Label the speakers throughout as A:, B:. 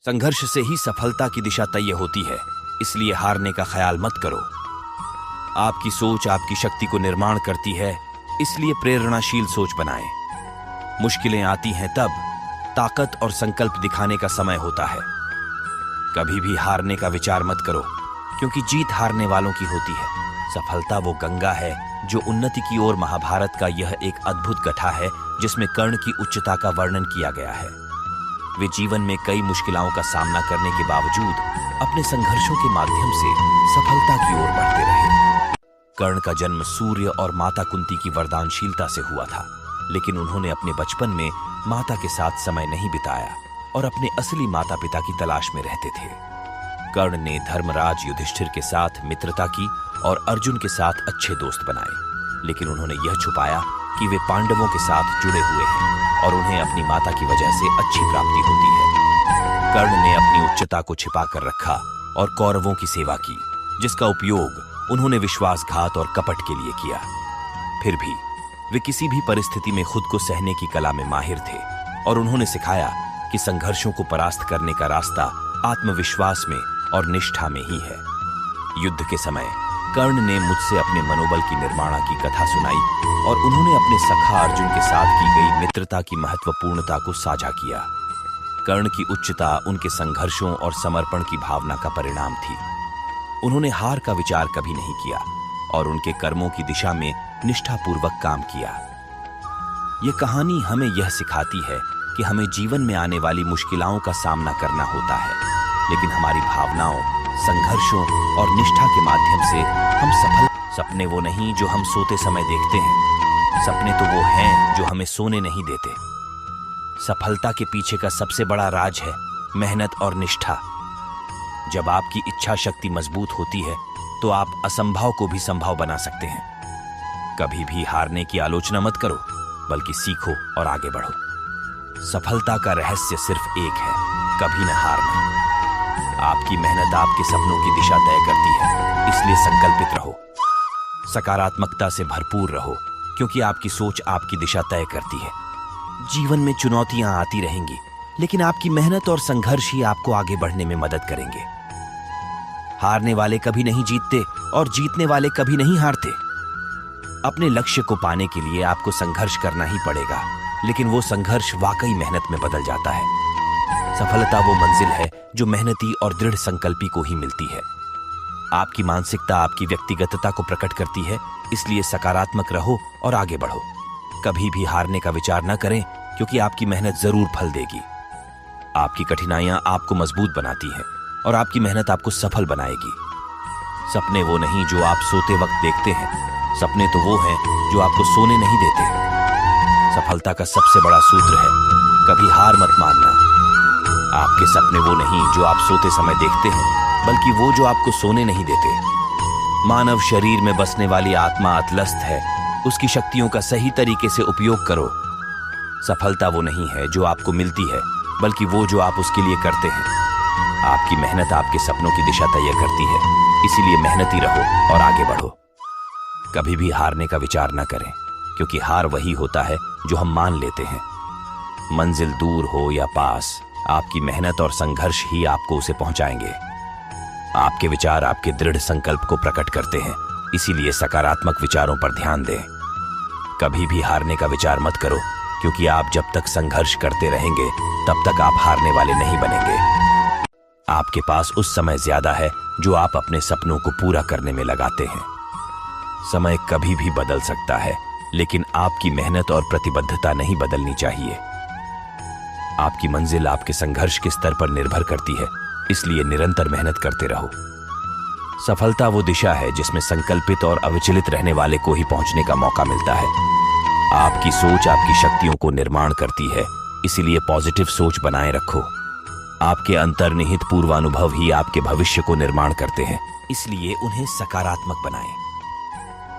A: संघर्ष से ही सफलता की दिशा तय होती है, इसलिए हारने का ख्याल मत करो। आपकी सोच आपकी शक्ति को निर्माण करती है, इसलिए प्रेरणाशील सोच बनाएं। मुश्किलें आती हैं तब ताकत और संकल्प दिखाने का समय होता है। कभी भी हारने का विचार मत करो, क्योंकि जीत हारने वालों की होती है। सफलता वो गंगा है जो उन्नति की ओर। महाभारत का यह एक अद्भुत कथा है जिसमें कर्ण की उच्चता का वर्णन किया गया है। वे जीवन में कई मुश्किलों का सामना करने के बावजूद अपने संघर्षों के माध्यम से सफलता की ओर बढ़ते रहे। कर्ण का जन्म सूर्य और माता कुंती की वरदानशीलता से हुआ था, लेकिन उन्होंने अपने बचपन में माता के साथ समय नहीं बिताया और अपने असली माता पिता की तलाश में रहते थे। कर्ण ने धर्मराज युधिष्ठिर के साथ मित्रता की और अर्जुन के साथ अच्छे दोस्त बनाए, लेकिन उन्होंने यह छुपाया कि वे पांडवों के साथ जुड़े हुए हैं और उन्हें अपनी माता की वजह से अच्छी प्राप्ति होती है। कर्ण ने अपनी उच्चता को छिपा कर रखा और कौरवों की सेवा की, जिसका उपयोग उन्होंने विश्वासघात और कपट के लिए किया। फिर भी वे किसी भी परिस्थिति में खुद को सहने की कला में माहिर थे और उन्होंने सिखाया कि संघर्षों को परास्त करने का रास्ता आत्मविश्वास में और निष्ठा में ही है। युद्ध के समय कर्ण ने मुझसे अपने मनोबल की निर्माणा की कथा सुनाई और उन्होंने अपने सखा अर्जुन के साथ की गई मित्रता की महत्वपूर्णता को साझा किया। कर्ण की उच्चता उनके संघर्षों और समर्पण की भावना का परिणाम थी। उन्होंने हार का विचार कभी नहीं किया और उनके कर्मों की दिशा में निष्ठापूर्वक काम किया। यह कहानी हमें यह सिखाती है कि हमें जीवन में आने वाली मुश्किलों का सामना करना होता है, लेकिन हमारी भावनाओं, संघर्षों और निष्ठा के माध्यम से हम सफल। सपने वो नहीं जो हम सोते समय देखते हैं, सपने तो वो हैं जो हमें सोने नहीं देते। सफलता के पीछे का सबसे बड़ा राज है मेहनत और निष्ठा। जब आपकी इच्छा शक्ति मजबूत होती है तो आप असंभव को भी संभव बना सकते हैं। कभी भी हारने की आलोचना मत करो, बल्कि सीखो और आगे बढ़ो। सफलता का रहस्य सिर्फ एक है, कभी न हारना। आपकी मेहनत आपके सपनों की दिशा तय करती है, इसलिए संकल्पित रहो। सकारात्मकता से भरपूर रहो, क्योंकि आपकी सोच आपकी दिशा तय करती है। जीवन में चुनौतियां आती रहेंगी, लेकिन आपकी मेहनत और संघर्ष ही आपको आगे बढ़ने में मदद करेंगे। हारने वाले कभी नहीं जीतते और जीतने वाले कभी नहीं हारते। अपने लक्ष्य को पाने के लिए आपको संघर्ष करना ही पड़ेगा, लेकिन वो संघर्ष वाकई मेहनत में बदल जाता है। सफलता वो मंजिल है जो मेहनती और दृढ़ संकल्पी को ही मिलती है। आपकी मानसिकता आपकी व्यक्तिगतता को प्रकट करती है, इसलिए सकारात्मक रहो और आगे बढ़ो। कभी भी हारने का विचार न करें, क्योंकि आपकी मेहनत जरूर फल देगी। आपकी कठिनाइयां आपको मजबूत बनाती हैं और आपकी मेहनत आपको सफल बनाएगी। सपने वो नहीं जो आप सोते वक्त देखते हैं, सपने तो वो हैं जो आपको सोने नहीं देते। सफलता का सबसे बड़ा सूत्र है कभी हार मत मानना। आपके सपने वो नहीं जो आप सोते समय देखते हैं, बल्कि वो जो आपको सोने नहीं देते। मानव शरीर में बसने वाली आत्मा अतलस्त है, उसकी शक्तियों का सही तरीके से उपयोग करो। सफलता वो नहीं है जो आपको मिलती है, बल्कि वो जो आप उसके लिए करते हैं। आपकी मेहनत आपके सपनों की दिशा तय करती है, इसीलिए मेहनती रहो और आगे बढ़ो। कभी भी हारने का विचार न करें, क्योंकि हार वही होता है जो हम मान लेते हैं। मंजिल दूर हो या पास, आपकी मेहनत और संघर्ष ही आपको उसे पहुंचाएंगे। आपके विचार आपके दृढ़ संकल्प को प्रकट करते हैं, इसीलिए सकारात्मक विचारों पर ध्यान दें। कभी भी हारने का विचार मत करो, क्योंकि आप जब तक संघर्ष करते रहेंगे तब तक आप हारने वाले नहीं बनेंगे। आपके पास उस समय ज्यादा है जो आप अपने सपनों को पूरा करने में लगाते हैं। समय कभी भी बदल सकता है, लेकिन आपकी मेहनत और प्रतिबद्धता नहीं बदलनी चाहिए। आपकी मंजिल आपके संघर्ष के स्तर पर निर्भर करती है, इसलिए निरंतर मेहनत करते रहो। सफलता वो दिशा है जिसमें संकल्पित और अविचलित रहने वाले को ही पहुंचने का मौका मिलता है। आपकी सोच आपकी शक्तियों को निर्माण करती है, इसीलिए पॉजिटिव सोच बनाए रखो। आपके अंतर्निहित पूर्वानुभव ही आपके भविष्य को निर्माण करते हैं, इसलिए उन्हें सकारात्मक बनाएं।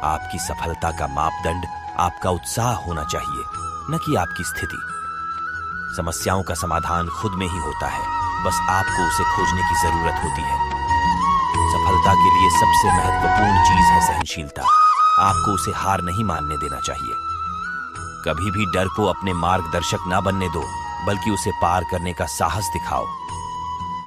A: आपकी सफलता का मापदंड आपका उत्साह होना चाहिए, न कि आपकी स्थिति। समस्याओं का समाधान खुद में ही होता है, बस आपको उसे खोजने की जरूरत होती है। सफलता के लिए सबसे महत्वपूर्ण चीज है सहनशीलता। आपको उसे हार नहीं मानने देना चाहिए। कभी भी डर को अपने मार्गदर्शक ना बनने दो, बल्कि उसे पार करने का साहस दिखाओ।